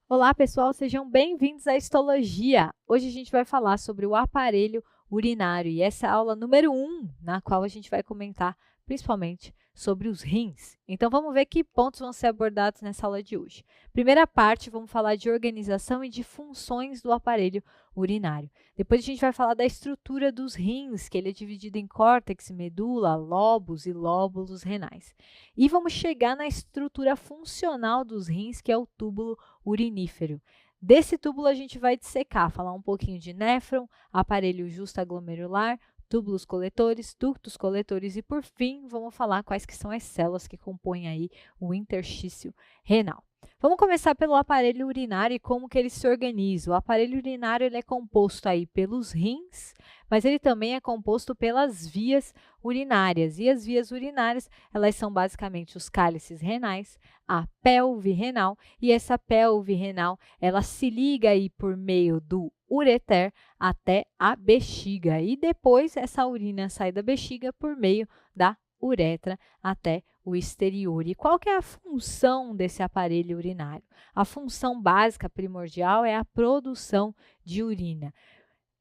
Olá, pessoal, sejam bem-vindos à histologia. Hoje a gente vai falar sobre o aparelho urinário e essa é a aula número 1, na qual a gente vai comentar principalmente sobre os rins. Então, vamos ver que pontos vão ser abordados nessa aula de hoje. Primeira parte, vamos falar de organização e de funções do aparelho urinário. Depois a gente vai falar da estrutura dos rins, que ele é dividido em córtex, medula, lobos e lóbulos renais. E vamos chegar na estrutura funcional dos rins, que é o túbulo urinífero. Desse túbulo a gente vai dissecar, falar um pouquinho de néfron, aparelho justaglomerular, túbulos coletores, ductos coletores e, por fim, vamos falar quais que são as células que compõem aí o interstício renal. Vamos começar pelo aparelho urinário e como que ele se organiza. O aparelho urinário ele é composto aí pelos rins, mas ele também é composto pelas vias urinárias. E as vias urinárias, elas são basicamente os cálices renais, a pelve renal, e essa pelve renal, ela se liga aí por meio do ureter até a bexiga. E depois essa urina sai da bexiga por meio da uretra até o exterior. E qual que é a função desse aparelho urinário? A função básica primordial é a produção de urina.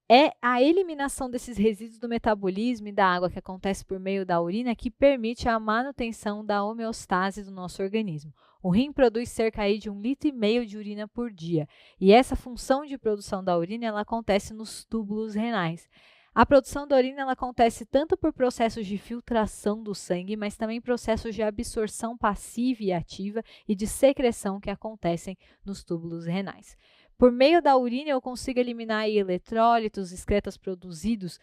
É a eliminação desses resíduos do metabolismo e da água que acontece por meio da urina que permite a manutenção da homeostase do nosso organismo. O rim produz cerca aí de 1,5 litro de urina por dia. E essa função de produção da urina ela acontece nos túbulos renais. A produção da urina ela acontece tanto por processos de filtração do sangue, mas também processos de absorção passiva e ativa e de secreção que acontecem nos túbulos renais. Por meio da urina, eu consigo eliminar eletrólitos, excretas produzidos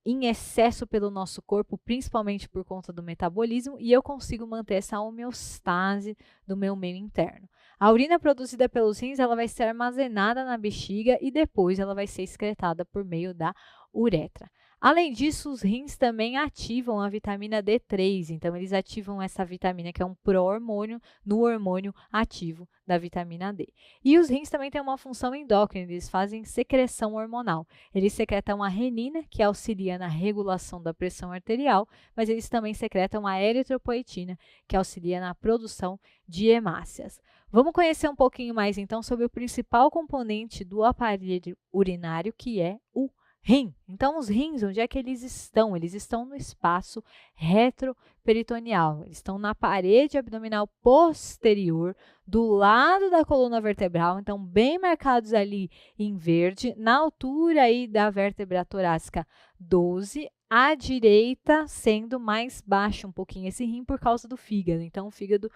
em excesso pelo nosso corpo, principalmente por conta do metabolismo, e eu consigo manter essa homeostase do meu meio interno. A urina produzida pelos rins ela vai ser armazenada na bexiga e depois ela vai ser excretada por meio da uretra. Além disso, os rins também ativam a vitamina D3, então eles ativam essa vitamina que é um pró-hormônio no hormônio ativo da vitamina D. E os rins também têm uma função endócrina, eles fazem secreção hormonal. Eles secretam a renina, que auxilia na regulação da pressão arterial, mas eles também secretam a eritropoetina, que auxilia na produção de hemácias. Vamos conhecer um pouquinho mais então sobre o principal componente do aparelho urinário, que é o rim. Então, os rins, onde é que eles estão? Eles estão no espaço retroperitoneal. Eles estão na parede abdominal posterior, do lado da coluna vertebral, então bem marcados ali em verde, na altura aí da vértebra torácica 12, à direita sendo mais baixo um pouquinho esse rim por causa do fígado. Então, o fígado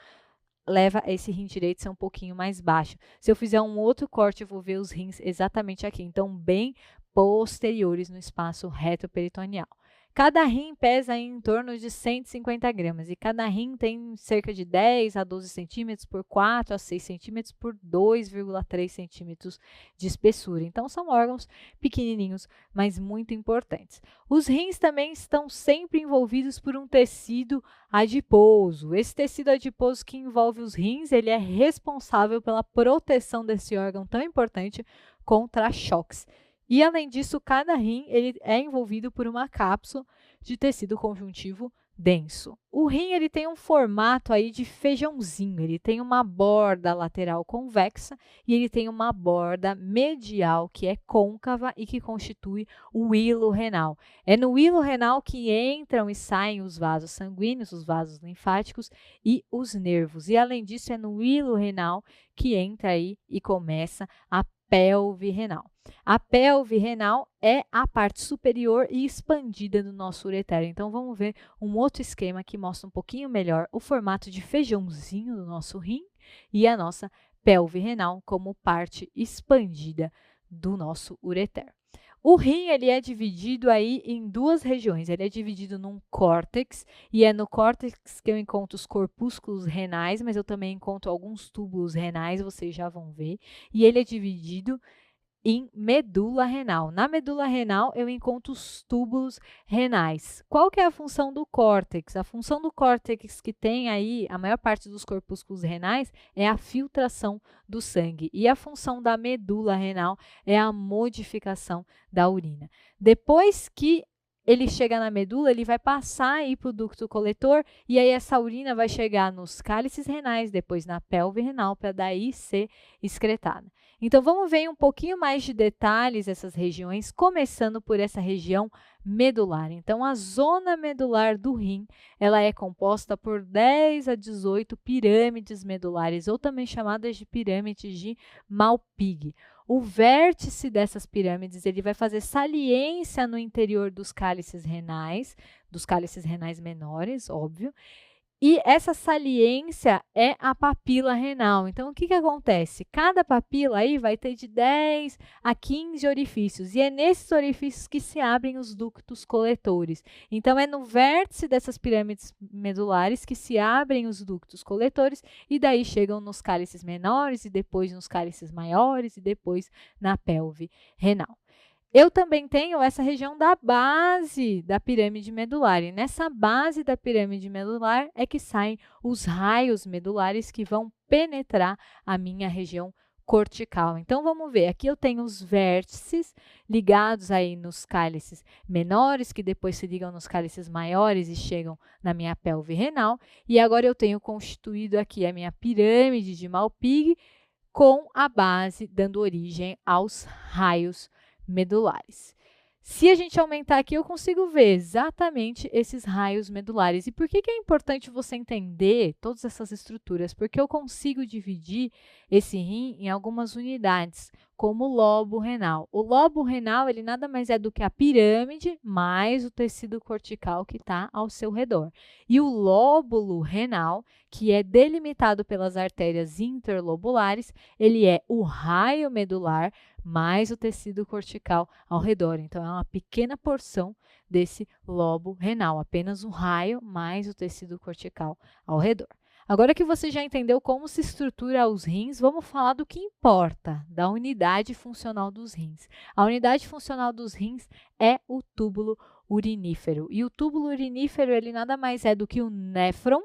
leva esse rim direito a ser um pouquinho mais baixo. Se eu fizer um outro corte, eu vou ver os rins exatamente aqui. Então, bem posteriores no espaço retroperitoneal. Cada rim pesa em torno de 150 gramas e cada rim tem cerca de 10 a 12 centímetros por 4 a 6 centímetros por 2,3 centímetros de espessura. Então, são órgãos pequenininhos, mas muito importantes. Os rins também estão sempre envolvidos por um tecido adiposo. Esse tecido adiposo que envolve os rins, ele é responsável pela proteção desse órgão tão importante contra choques. E, além disso, cada rim ele é envolvido por uma cápsula de tecido conjuntivo denso. O rim ele tem um formato aí de feijãozinho, ele tem uma borda lateral convexa e ele tem uma borda medial que é côncava e que constitui o hilo renal. É no hilo renal que entram e saem os vasos sanguíneos, os vasos linfáticos e os nervos. E, além disso, é no hilo renal que entra aí e começa a pelve renal. A pelve renal é a parte superior e expandida do nosso ureter. Então, vamos ver um outro esquema que mostra um pouquinho melhor o formato de feijãozinho do nosso rim e a nossa pelve renal como parte expandida do nosso ureter. O rim ele é dividido aí em duas regiões. Ele é dividido num córtex, e é no córtex que eu encontro os corpúsculos renais, mas eu também encontro alguns túbulos renais, vocês já vão ver. E ele é dividido em medula renal. Na medula renal, eu encontro os túbulos renais. Qual que é a função do córtex? A função do córtex que tem aí a maior parte dos corpúsculos renais é a filtração do sangue. E a função da medula renal é a modificação da urina. Depois que ele chega na medula, ele vai passar aí para o ducto coletor e aí essa urina vai chegar nos cálices renais, depois na pelve renal, para daí ser excretada. Então, vamos ver um pouquinho mais de detalhes dessas regiões, começando por essa região medular. Então, a zona medular do rim, ela é composta por 10 a 18 pirâmides medulares, ou também chamadas de pirâmides de Malpighi. O vértice dessas pirâmides, ele vai fazer saliência no interior dos cálices renais menores, óbvio. E essa saliência é a papila renal. Então, o que acontece? Cada papila aí vai ter de 10 a 15 orifícios. E é nesses orifícios que se abrem os ductos coletores. Então, é no vértice dessas pirâmides medulares que se abrem os ductos coletores e daí chegam nos cálices menores e depois nos cálices maiores e depois na pelve renal. Eu também tenho essa região da base da pirâmide medular. E nessa base da pirâmide medular é que saem os raios medulares que vão penetrar a minha região cortical. Então, vamos ver. Aqui eu tenho os vértices ligados aí nos cálices menores, que depois se ligam nos cálices maiores e chegam na minha pelve renal. E agora eu tenho constituído aqui a minha pirâmide de Malpighi com a base dando origem aos raios medulares. Se a gente aumentar aqui, eu consigo ver exatamente esses raios medulares. E por que é importante você entender todas essas estruturas? Porque eu consigo dividir esse rim em algumas unidades, como o lobo renal. O lobo renal, ele nada mais é do que a pirâmide mais o tecido cortical que está ao seu redor. E o lóbulo renal, que é delimitado pelas artérias interlobulares, ele é o raio medular mais o tecido cortical ao redor. Então, é uma pequena porção desse lobo renal, apenas o raio mais o tecido cortical ao redor. Agora que você já entendeu como se estrutura os rins, vamos falar do que importa, da unidade funcional dos rins. A unidade funcional dos rins é o túbulo urinífero. E o túbulo urinífero, ele nada mais é do que o néfron,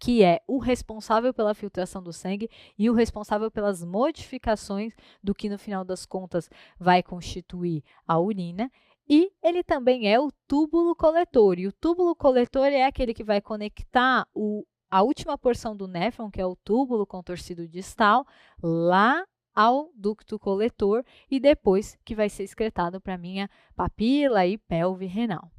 que é o responsável pela filtração do sangue e o responsável pelas modificações do que, no final das contas, vai constituir a urina. E ele também é o túbulo coletor. E o túbulo coletor é aquele que vai conectar a última porção do néfron, que é o túbulo contorcido distal, lá ao ducto coletor e depois que vai ser excretado para a minha papila e pelve renal.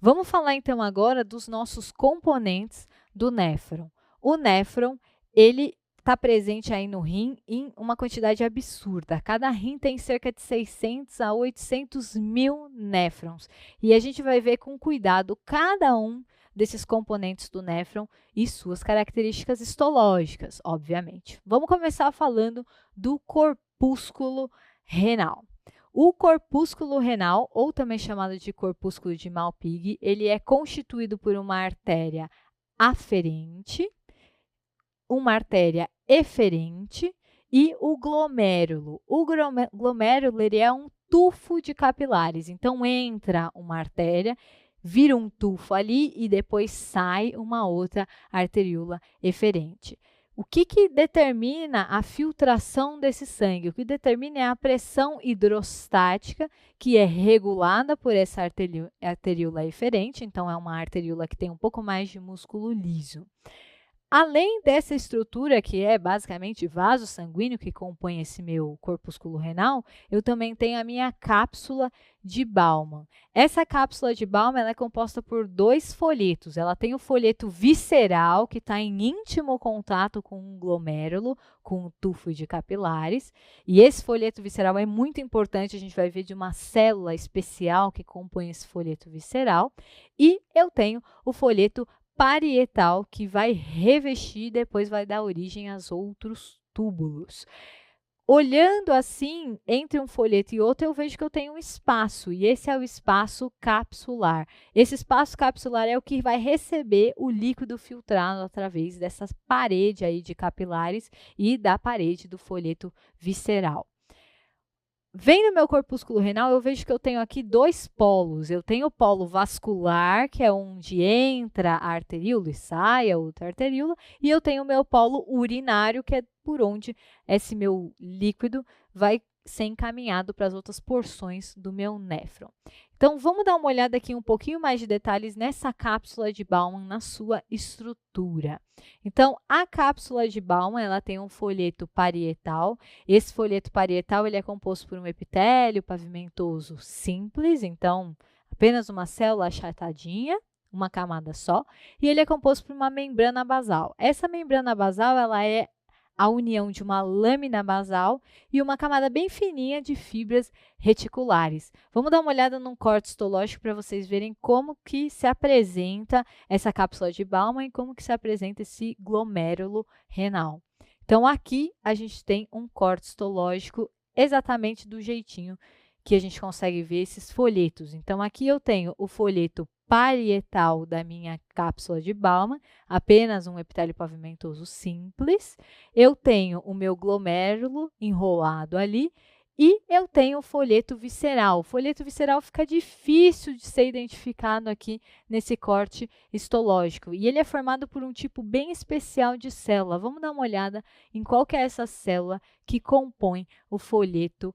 Vamos falar então agora dos nossos componentes do néfron. O néfron, ele está presente aí no rim em uma quantidade absurda. Cada rim tem cerca de 600 a 800 mil néfrons. E a gente vai ver com cuidado cada um desses componentes do néfron e suas características histológicas, obviamente. Vamos começar falando do corpúsculo renal. O corpúsculo renal, ou também chamado de corpúsculo de Malpighi, ele é constituído por uma artéria aferente, uma artéria eferente e o glomérulo. O glomérulo, ele é um tufo de capilares. Então, entra uma artéria, vira um tufo ali e depois sai uma outra arteríola eferente. O que determina a filtração desse sangue? O que determina é a pressão hidrostática, que é regulada por essa arteríola eferente. Então, é uma arteríola que tem um pouco mais de músculo liso. Além dessa estrutura, que é basicamente vaso sanguíneo que compõe esse meu corpúsculo renal, eu também tenho a minha cápsula de Bowman. Essa cápsula de Bowman, ela é composta por 2 folhetos. Ela tem o folheto visceral, que está em íntimo contato com um glomérulo, com um tufo de capilares. E esse folheto visceral é muito importante, a gente vai ver de uma célula especial que compõe esse folheto visceral. E eu tenho o folheto parietal, que vai revestir e depois vai dar origem aos outros túbulos. Olhando assim, entre um folheto e outro, eu vejo que eu tenho um espaço, e esse é o espaço capsular. Esse espaço capsular é o que vai receber o líquido filtrado através dessa parede aí de capilares e da parede do folheto visceral. Vem no meu corpúsculo renal, eu vejo que eu tenho aqui 2 polos. Eu tenho o polo vascular, que é onde entra a arteríola e sai a outra arteríola, e eu tenho o meu polo urinário, que é por onde esse meu líquido vai ser encaminhado para as outras porções do meu néfron. Então, vamos dar uma olhada aqui um pouquinho mais de detalhes nessa cápsula de Bowman, na sua estrutura. Então, a cápsula de Bowman, ela tem um folheto parietal. Esse folheto parietal, ele é composto por um epitélio pavimentoso simples, então, apenas uma célula achatadinha, uma camada só, e ele é composto por uma membrana basal. Essa membrana basal, ela é a união de uma lâmina basal e uma camada bem fininha de fibras reticulares. Vamos dar uma olhada num corte histológico para vocês verem como que se apresenta essa cápsula de Bowman e como que se apresenta esse glomérulo renal. Então, aqui a gente tem um corte histológico exatamente do jeitinho que a gente consegue ver esses folhetos. Então, aqui eu tenho o folheto parietal da minha cápsula de Bowman, apenas um epitélio pavimentoso simples. Eu tenho o meu glomérulo enrolado ali e eu tenho o folheto visceral. O folheto visceral fica difícil de ser identificado aqui nesse corte histológico. E ele é formado por um tipo bem especial de célula. Vamos dar uma olhada em qual que é essa célula que compõe o folheto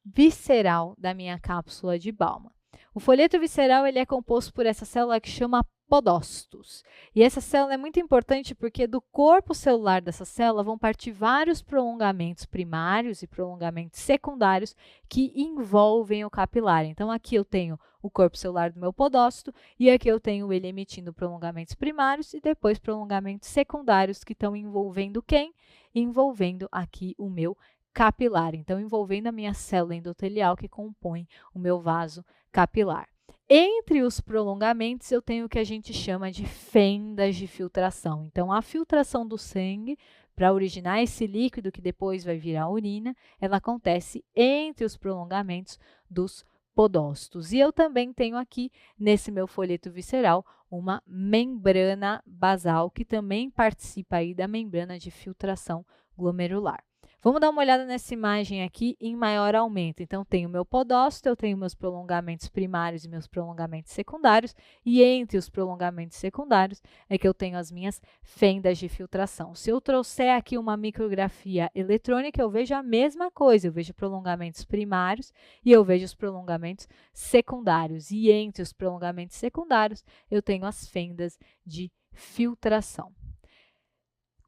visceral da minha cápsula de Bowman. O folheto visceral ele é composto por essa célula que chama podócitos. E essa célula é muito importante porque do corpo celular dessa célula vão partir vários prolongamentos primários e prolongamentos secundários que envolvem o capilar. Então, aqui eu tenho o corpo celular do meu podócito e aqui eu tenho ele emitindo prolongamentos primários e depois prolongamentos secundários que estão envolvendo quem? Envolvendo aqui o meu capilar, então envolvendo a minha célula endotelial que compõe o meu vaso capilar. Entre os prolongamentos, eu tenho o que a gente chama de fendas de filtração. Então, a filtração do sangue, para originar esse líquido que depois vai virar urina, ela acontece entre os prolongamentos dos podócitos. E eu também tenho aqui, nesse meu folheto visceral, uma membrana basal, que também participa aí da membrana de filtração glomerular. Vamos dar uma olhada nessa imagem aqui em maior aumento. Então, tenho o meu podócito, eu tenho meus prolongamentos primários e meus prolongamentos secundários, e entre os prolongamentos secundários é que eu tenho as minhas fendas de filtração. Se eu trouxer aqui uma micrografia eletrônica, eu vejo a mesma coisa, eu vejo prolongamentos primários e eu vejo os prolongamentos secundários, e entre os prolongamentos secundários eu tenho as fendas de filtração.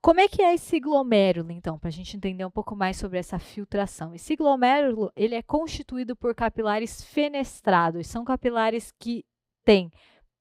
Como é que é esse glomérulo, então, para a gente entender um pouco mais sobre essa filtração? Esse glomérulo, ele é constituído por capilares fenestrados. São capilares que têm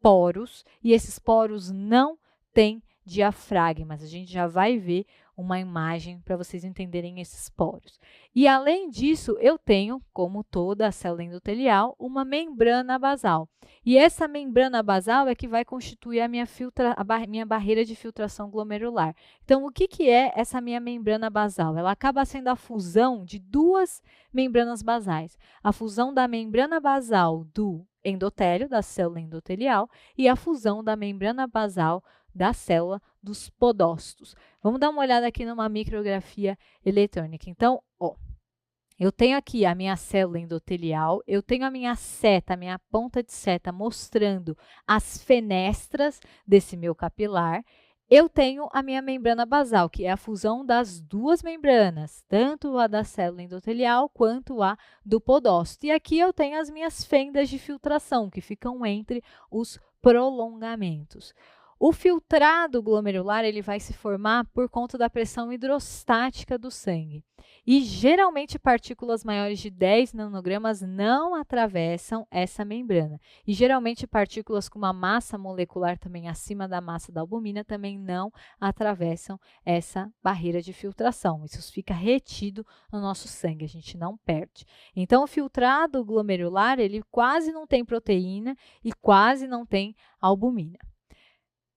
poros e esses poros não têm diafragmas. A gente já vai ver uma imagem para vocês entenderem esses poros. E, além disso, eu tenho, como toda a célula endotelial, uma membrana basal. E essa membrana basal é que vai constituir a minha barreira de filtração glomerular. Então, o que é essa minha membrana basal? Ela acaba sendo a fusão de duas membranas basais. A fusão da membrana basal do endotélio, da célula endotelial, e a fusão da membrana basal da célula dos podócitos. Vamos dar uma olhada aqui numa micrografia eletrônica. Então, eu tenho aqui a minha célula endotelial, eu tenho a minha seta, a minha ponta de seta mostrando as fenestras desse meu capilar. Eu tenho a minha membrana basal, que é a fusão das duas membranas, tanto a da célula endotelial quanto a do podócito. E aqui eu tenho as minhas fendas de filtração, que ficam entre os prolongamentos. O filtrado glomerular ele vai se formar por conta da pressão hidrostática do sangue. E, geralmente, partículas maiores de 10 nanogramas não atravessam essa membrana. E, geralmente, partículas com uma massa molecular também acima da massa da albumina também não atravessam essa barreira de filtração. Isso fica retido no nosso sangue, a gente não perde. Então, o filtrado glomerular, ele quase não tem proteína e quase não tem albumina.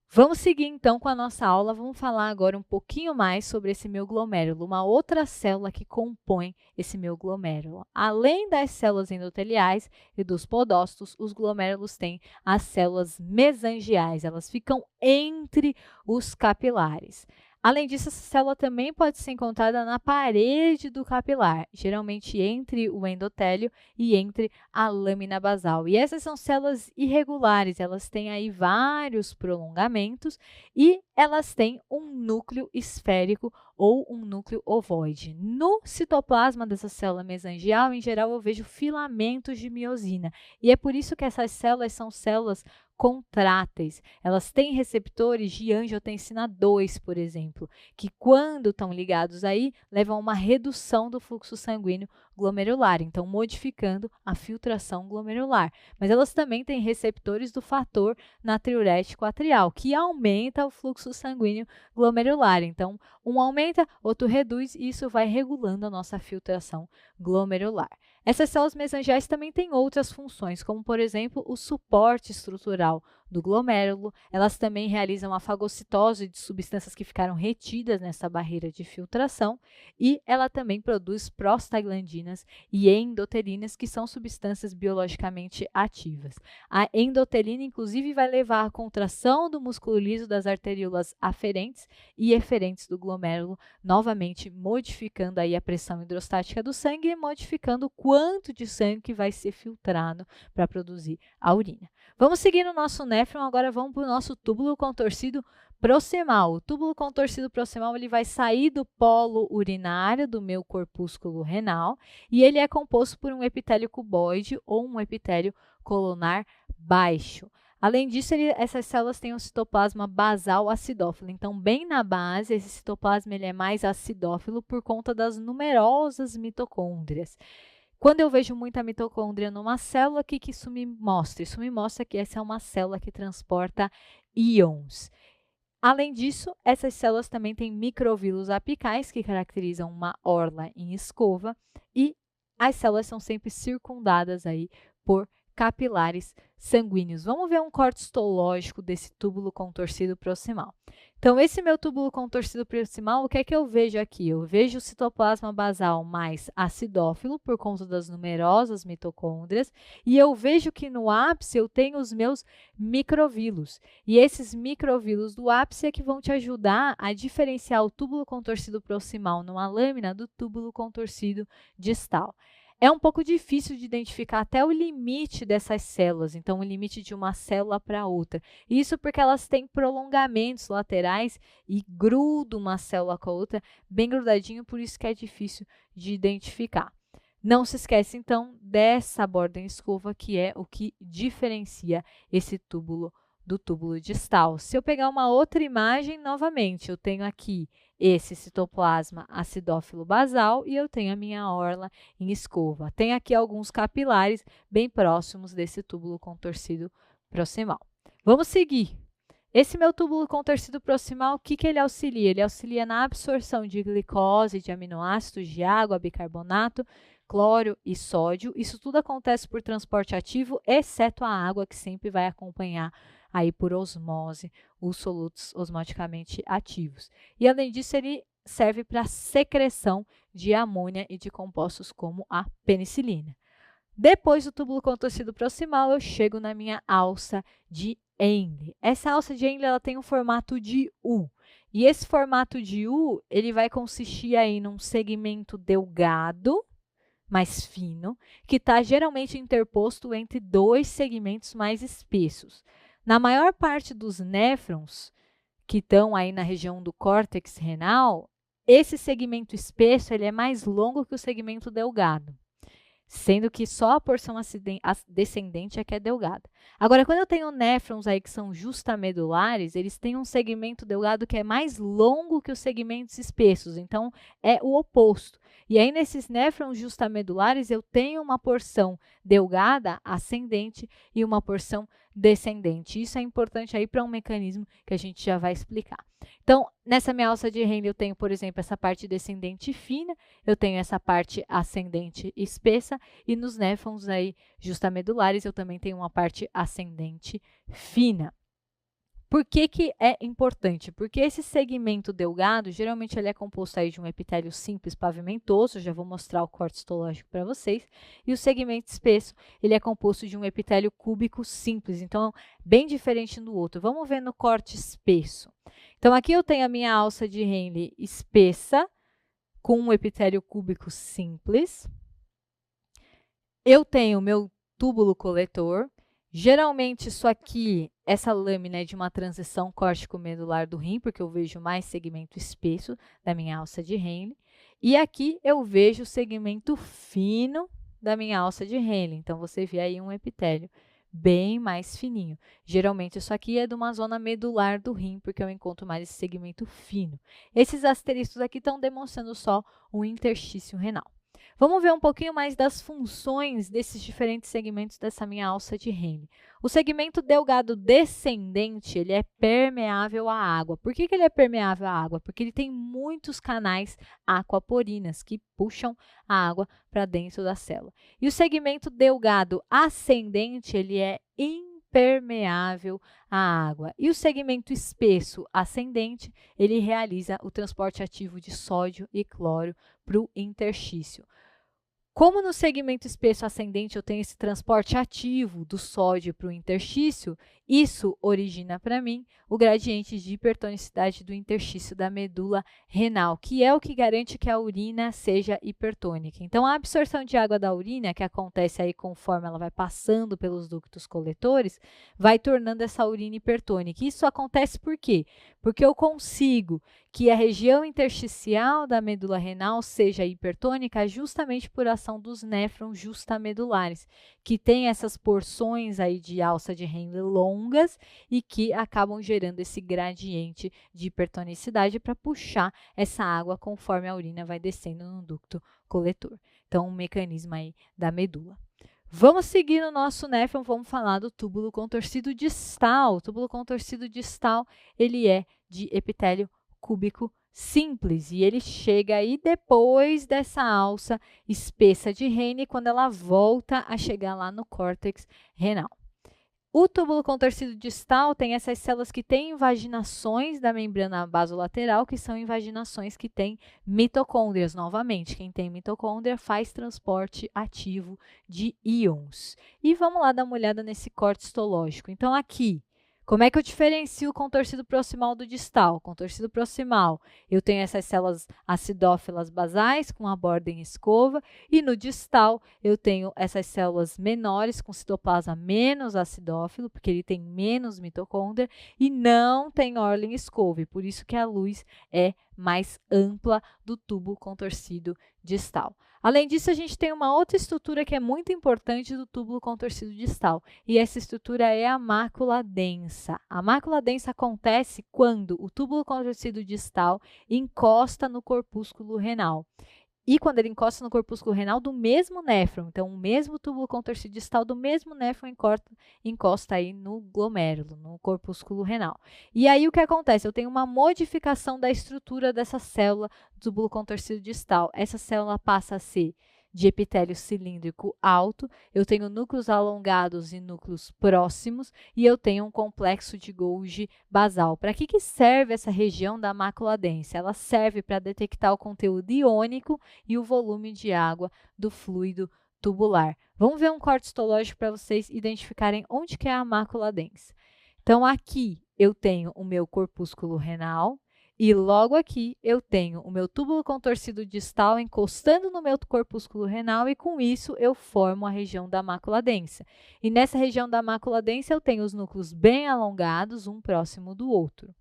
Vamos seguir, então, com a nossa aula. Vamos falar agora um pouquinho mais sobre esse meu glomérulo, uma outra célula que compõe esse meu glomérulo. Além das células endoteliais e dos podócitos, os glomérulos têm as células mesangiais, elas ficam entre os capilares. Além disso, essa célula também pode ser encontrada na parede do capilar, geralmente entre o endotélio e entre a lâmina basal. E essas são células irregulares, elas têm aí vários prolongamentos e elas têm um núcleo esférico ou um núcleo ovoide. No citoplasma dessa célula mesangial, em geral, eu vejo filamentos de miosina. E é por isso que essas células são células contráteis. Elas têm receptores de angiotensina 2, por exemplo, que quando estão ligados aí, levam a uma redução do fluxo sanguíneo glomerular, então modificando a filtração glomerular. Mas elas também têm receptores do fator natriurético atrial, que aumenta o fluxo sanguíneo glomerular. Então, um aumenta, outro reduz, e isso vai regulando a nossa filtração glomerular. Essas células mesangiais também têm outras funções, como, por exemplo, o suporte estrutural do glomérulo. Elas também realizam a fagocitose de substâncias que ficaram retidas nessa barreira de filtração e ela também produz prostaglandinas e endotelinas, que são substâncias biologicamente ativas. A endotelina, inclusive, vai levar à contração do músculo liso das arteríolas aferentes e eferentes do glomérulo, novamente modificando aí a pressão hidrostática do sangue e modificando o quanto de sangue que vai ser filtrado para produzir a urina. Vamos seguir no nosso néfron, agora vamos para o nosso túbulo contorcido proximal. O túbulo contorcido proximal ele vai sair do polo urinário do meu corpúsculo renal e ele é composto por um epitélio cuboide ou um epitélio colunar baixo. Além disso, essas células têm um citoplasma basal acidófilo. Então, bem na base, esse citoplasma ele é mais acidófilo por conta das numerosas mitocôndrias. Quando eu vejo muita mitocôndria numa célula, o que isso me mostra? Isso me mostra que essa é uma célula que transporta íons. Além disso, essas células também têm microvílulos apicais, que caracterizam uma orla em escova, e as células são sempre circundadas aí por capilares sanguíneos. Vamos ver um corte histológico desse túbulo contorcido proximal. Então, esse meu túbulo contorcido proximal, o que é que eu vejo aqui? Eu vejo o citoplasma basal mais acidófilo, por conta das numerosas mitocôndrias, e eu vejo que no ápice eu tenho os meus microvílulos. E esses microvílulos do ápice é que vão te ajudar a diferenciar o túbulo contorcido proximal numa lâmina do túbulo contorcido distal. É um pouco difícil de identificar até o limite dessas células, então o limite de uma célula para outra. Isso porque elas têm prolongamentos laterais e grudam uma célula com a outra, bem grudadinho, por isso que é difícil de identificar. Não se esquece, então, dessa borda em escova, que é o que diferencia esse túbulo do túbulo distal. Se eu pegar uma outra imagem, novamente, eu tenho aqui esse citoplasma acidófilo basal e eu tenho a minha orla em escova. Tem aqui alguns capilares bem próximos desse túbulo contorcido proximal. Vamos seguir. Esse meu túbulo contorcido proximal, o que ele auxilia? Ele auxilia na absorção de glicose, de aminoácidos, de água, bicarbonato, cloro e sódio. Isso tudo acontece por transporte ativo, exceto a água, que sempre vai acompanhar aí por osmose os solutos osmoticamente ativos. E além disso, ele serve para secreção de amônia e de compostos como a penicilina. Depois do túbulo contorcido proximal, eu chego na minha alça de Henle. Essa alça de Henle ela tem um formato de U. E esse formato de U, ele vai consistir aí num segmento delgado, mais fino, que está geralmente interposto entre dois segmentos mais espessos. Na maior parte dos néfrons, que estão aí na região do córtex renal, esse segmento espesso ele é mais longo que o segmento delgado, sendo que só a porção descendente é que é delgada. Agora, quando eu tenho néfrons aí que são justamedulares, eles têm um segmento delgado que é mais longo que os segmentos espessos, então é o oposto. E aí, nesses néfrons justamedulares, eu tenho uma porção delgada, ascendente, e uma porção descendente. Isso é importante aí para um mecanismo que a gente já vai explicar. Então, nessa minha alça de Henle, eu tenho, por exemplo, essa parte descendente fina, eu tenho essa parte ascendente espessa, e nos néfrons aí justamedulares, eu também tenho uma parte ascendente fina. Por que que é importante? Porque esse segmento delgado, geralmente ele é composto aí de um epitélio simples pavimentoso, já vou mostrar o corte histológico para vocês, e o segmento espesso, ele é composto de um epitélio cúbico simples, então bem diferente do outro. Vamos ver no corte espesso. Então aqui eu tenho a minha alça de Henle espessa, com um epitélio cúbico simples. Eu tenho meu túbulo coletor. Geralmente, isso aqui, essa lâmina é de uma transição córtico-medular do rim, porque eu vejo mais segmento espesso da minha alça de Henle. E aqui eu vejo o segmento fino da minha alça de Henle. Então, você vê aí um epitélio bem mais fininho. Geralmente, isso aqui é de uma zona medular do rim, porque eu encontro mais esse segmento fino. Esses asteriscos aqui estão demonstrando só o interstício renal. Vamos ver um pouquinho mais das funções desses diferentes segmentos dessa minha alça de Henle. O segmento delgado descendente, ele é permeável à água. Por que ele é permeável à água? Porque ele tem muitos canais aquaporinas que puxam a água para dentro da célula. E o segmento delgado ascendente, ele é impermeável à água. E o segmento espesso ascendente, ele realiza o transporte ativo de sódio e cloro para o interstício. Como no segmento espesso ascendente eu tenho esse transporte ativo do sódio para o interstício, isso origina para mim o gradiente de hipertonicidade do interstício da medula renal, que é o que garante que a urina seja hipertônica. Então, a absorção de água da urina, que acontece aí conforme ela vai passando pelos ductos coletores, vai tornando essa urina hipertônica. Isso acontece por quê? Porque eu consigo que a região intersticial da medula renal seja hipertônica justamente por ação dos néfrons justamedulares, que tem essas porções aí de alça de Henle longas e que acabam gerando esse gradiente de hipertonicidade para puxar essa água conforme a urina vai descendo no ducto coletor. Então, um mecanismo aí da medula. Vamos seguir no nosso néfron, vamos falar do túbulo contorcido distal. O túbulo contorcido distal, ele é de epitélio cúbico simples e ele chega aí depois dessa alça espessa de Henle, quando ela volta a chegar lá no córtex renal. O túbulo contorcido distal tem essas células que têm invaginações da membrana basolateral, que são invaginações que têm mitocôndrias. Novamente, quem tem mitocôndria faz transporte ativo de íons. E vamos lá dar uma olhada nesse corte histológico. Então, aqui, como é que eu diferencio o contorcido proximal do distal? Contorcido proximal, eu tenho essas células acidófilas basais com a borda em escova, e no distal eu tenho essas células menores com citoplasma menos acidófilo, porque ele tem menos mitocôndria, e não tem orla em escova, por isso que a luz é mais ampla do tubo contorcido distal. Além disso, a gente tem uma outra estrutura que é muito importante do túbulo contorcido distal, e essa estrutura é a mácula densa. A mácula densa acontece quando o túbulo contorcido distal encosta no corpúsculo renal. E quando ele encosta no corpúsculo renal do mesmo néfron, então o mesmo túbulo contorcido distal do mesmo néfron encosta aí no glomérulo, no corpúsculo renal. E aí o que acontece? Eu tenho uma modificação da estrutura dessa célula do túbulo contorcido distal. Essa célula passa a ser de epitélio cilíndrico alto, eu tenho núcleos alongados e núcleos próximos, e eu tenho um complexo de Golgi basal. Para que serve essa região da mácula densa? Ela serve para detectar o conteúdo iônico e o volume de água do fluido tubular. Vamos ver um corte histológico para vocês identificarem onde que é a mácula densa. Então, aqui eu tenho o meu corpúsculo renal, e logo aqui eu tenho o meu túbulo contorcido distal encostando no meu corpúsculo renal, e com isso eu formo a região da mácula densa. E nessa região da mácula densa eu tenho os núcleos bem alongados, um próximo do outro.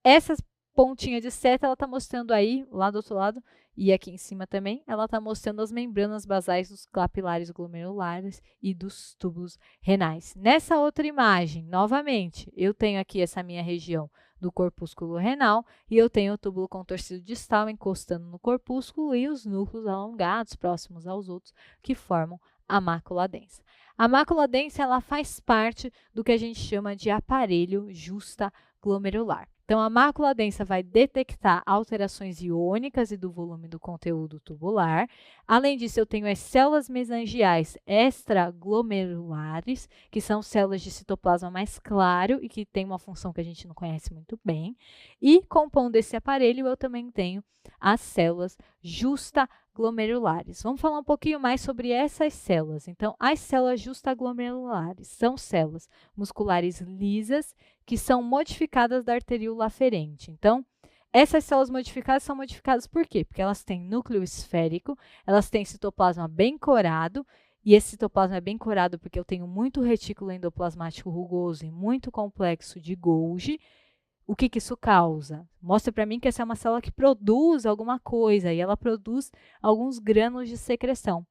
Essa pontinha de seta, ela está mostrando aí, lá do outro lado, e aqui em cima também, ela está mostrando as membranas basais dos capilares glomerulares e dos túbulos renais. Nessa outra imagem, novamente, eu tenho aqui essa minha região do corpúsculo renal, e eu tenho o túbulo contorcido distal encostando no corpúsculo e os núcleos alongados próximos aos outros que formam a mácula densa. A mácula densa, ela faz parte do que a gente chama de aparelho justaglomerular. Então, a mácula densa vai detectar alterações iônicas e do volume do conteúdo tubular. Além disso, eu tenho as células mesangiais extraglomerulares, que são células de citoplasma mais claro e que têm uma função que a gente não conhece muito bem. E, compondo esse aparelho, eu também tenho as células justaglomerulares. Vamos falar um pouquinho mais sobre essas células. Então, as células justaglomerulares são células musculares lisas que são modificadas da arteríola aferente. Então, essas células modificadas são modificadas por quê? Porque elas têm núcleo esférico, elas têm citoplasma bem corado, e esse citoplasma é bem corado porque eu tenho muito retículo endoplasmático rugoso e muito complexo de Golgi. O que isso causa? Mostra para mim que essa é uma célula que produz alguma coisa e ela produz alguns grânulos de secreção.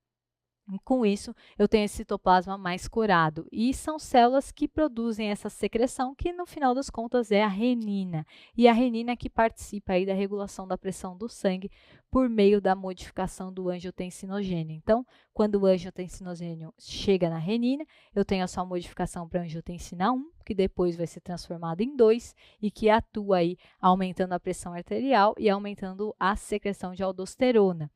E com isso, eu tenho esse citoplasma mais corado. E são células que produzem essa secreção, que no final das contas é a renina. E a renina é que participa aí da regulação da pressão do sangue por meio da modificação do angiotensinogênio. Então, quando o angiotensinogênio chega na renina, eu tenho a sua modificação para angiotensina 1, que depois vai ser transformada em 2 e que atua aí aumentando a pressão arterial e aumentando a secreção de aldosterona.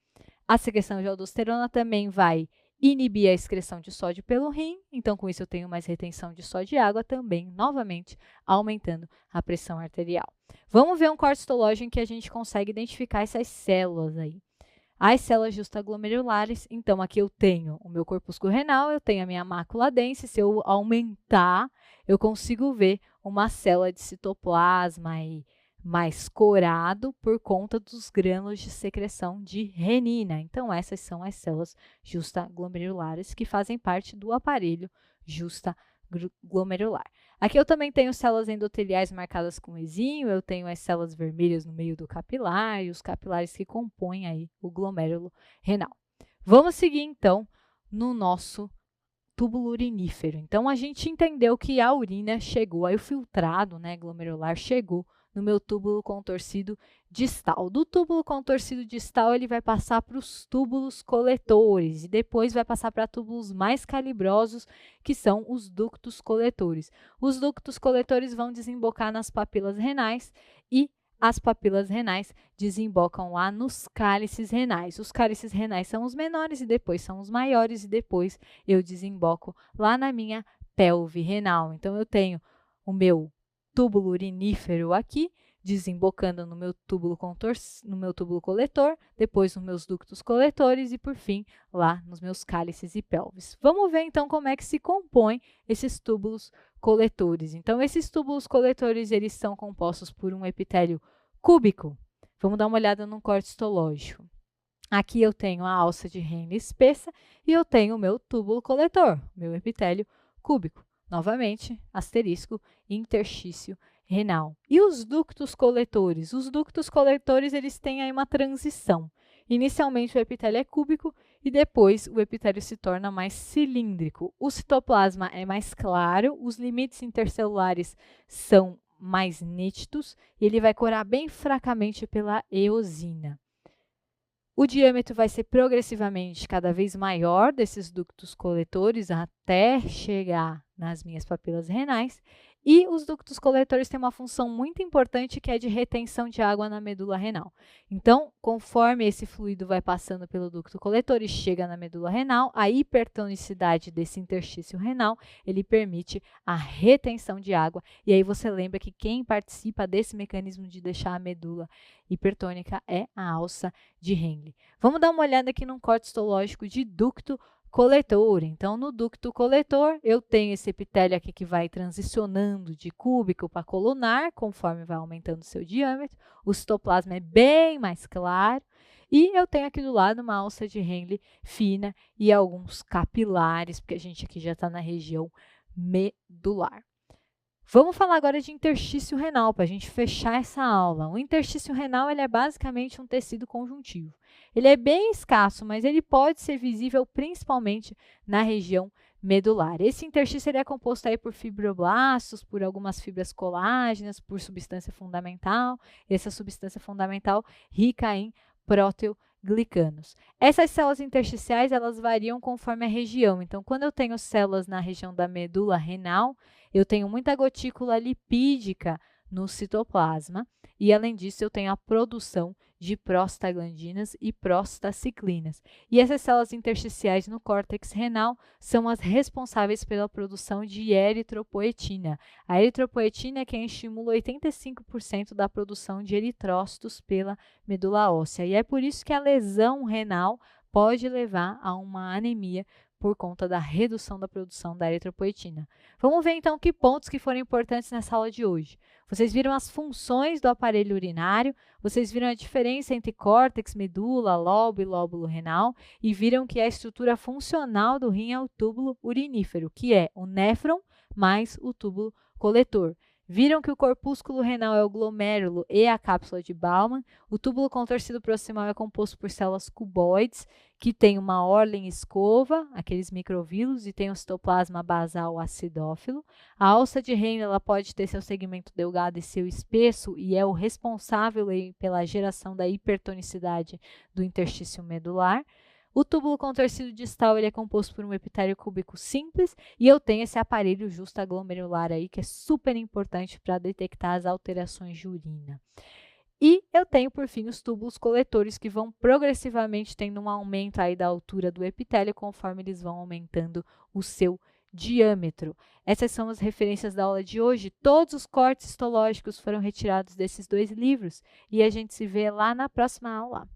A secreção de aldosterona também vai inibir a excreção de sódio pelo rim, então com isso eu tenho mais retenção de sódio e água também, novamente, aumentando a pressão arterial. Vamos ver um corte histológico em que a gente consegue identificar essas células aí. As células justaglomerulares, então aqui eu tenho o meu corpúsculo renal, eu tenho a minha mácula densa, se eu aumentar, eu consigo ver uma célula de citoplasma aí, mais corado por conta dos grânulos de secreção de renina. Então, essas são as células justaglomerulares que fazem parte do aparelho justaglomerular. Aqui eu também tenho células endoteliais marcadas com exinho, eu tenho as células vermelhas no meio do capilar e os capilares que compõem aí o glomérulo renal. Vamos seguir, então, no nosso túbulo urinífero. Então, a gente entendeu que a urina chegou, aí o filtrado, né, glomerular chegou no meu túbulo contorcido distal. Do túbulo contorcido distal, ele vai passar para os túbulos coletores e depois vai passar para túbulos mais calibrosos, que são os ductos coletores. Os ductos coletores vão desembocar nas papilas renais e as papilas renais desembocam lá nos cálices renais. Os cálices renais são os menores e depois são os maiores e depois eu desemboco lá na minha pelve renal. Então, eu tenho o meu túbulo urinífero aqui, desembocando no meu túbulo coletor, depois nos meus ductos coletores e, por fim, lá nos meus cálices e pelvis. Vamos ver, então, como é que se compõem esses túbulos coletores. Então, esses túbulos coletores, eles são compostos por um epitélio cúbico. Vamos dar uma olhada no corte histológico. Aqui eu tenho a alça de Henle espessa e eu tenho o meu túbulo coletor, meu epitélio cúbico. Novamente, asterisco, interstício renal. E os ductos coletores? Os ductos coletores, eles têm aí uma transição. Inicialmente, o epitélio é cúbico e depois o epitélio se torna mais cilíndrico. O citoplasma é mais claro, os limites intercelulares são mais nítidos e ele vai corar bem fracamente pela eosina. O diâmetro vai ser progressivamente cada vez maior desses ductos coletores até chegar nas minhas papilas renais. E os ductos coletores têm uma função muito importante que é de retenção de água na medula renal. Então, conforme esse fluido vai passando pelo ducto coletor e chega na medula renal, a hipertonicidade desse interstício renal, ele permite a retenção de água. E aí você lembra que quem participa desse mecanismo de deixar a medula hipertônica é a alça de Henle. Vamos dar uma olhada aqui num corte histológico de ducto coletor. Então, no ducto coletor, eu tenho esse epitélio aqui que vai transicionando de cúbico para colunar, conforme vai aumentando o seu diâmetro. O citoplasma é bem mais claro. E eu tenho aqui do lado uma alça de Henle fina e alguns capilares, porque a gente aqui já está na região medular. Vamos falar agora de interstício renal, para a gente fechar essa aula. O interstício renal, ele é basicamente um tecido conjuntivo. Ele é bem escasso, mas ele pode ser visível principalmente na região medular. Esse interstício ele é composto aí por fibroblastos, por algumas fibras colágenas, por substância fundamental. Essa substância fundamental rica em proteoglicanos. Essas células intersticiais, elas variam conforme a região. Então, quando eu tenho células na região da medula renal, eu tenho muita gotícula lipídica no citoplasma. E, além disso, eu tenho a produção de prostaglandinas e prostaciclinas. E essas células intersticiais no córtex renal são as responsáveis pela produção de eritropoetina. A eritropoetina é quem estimula 85% da produção de eritrócitos pela medula óssea. E é por isso que a lesão renal pode levar a uma anemia por conta da redução da produção da eritropoetina. Vamos ver então que pontos que foram importantes nessa aula de hoje. Vocês viram as funções do aparelho urinário, vocês viram a diferença entre córtex, medula, lobo e lóbulo renal e viram que a estrutura funcional do rim é o túbulo urinífero, que é o néfron mais o túbulo coletor. Viram que o corpúsculo renal é o glomérulo e a cápsula de Bowman. O túbulo contorcido proximal é composto por células cuboides, que tem uma orla escova, aqueles microvílulos, e tem o citoplasma basal acidófilo. A alça de Henle ela pode ter seu segmento delgado e seu espesso, e é o responsável pela geração da hipertonicidade do interstício medular. O túbulo contorcido distal ele é composto por um epitélio cúbico simples e eu tenho esse aparelho justaglomerular aí que é super importante para detectar as alterações de urina. E eu tenho, por fim, os túbulos coletores que vão progressivamente tendo um aumento aí da altura do epitélio conforme eles vão aumentando o seu diâmetro. Essas são as referências da aula de hoje. Todos os cortes histológicos foram retirados desses dois livros e a gente se vê lá na próxima aula.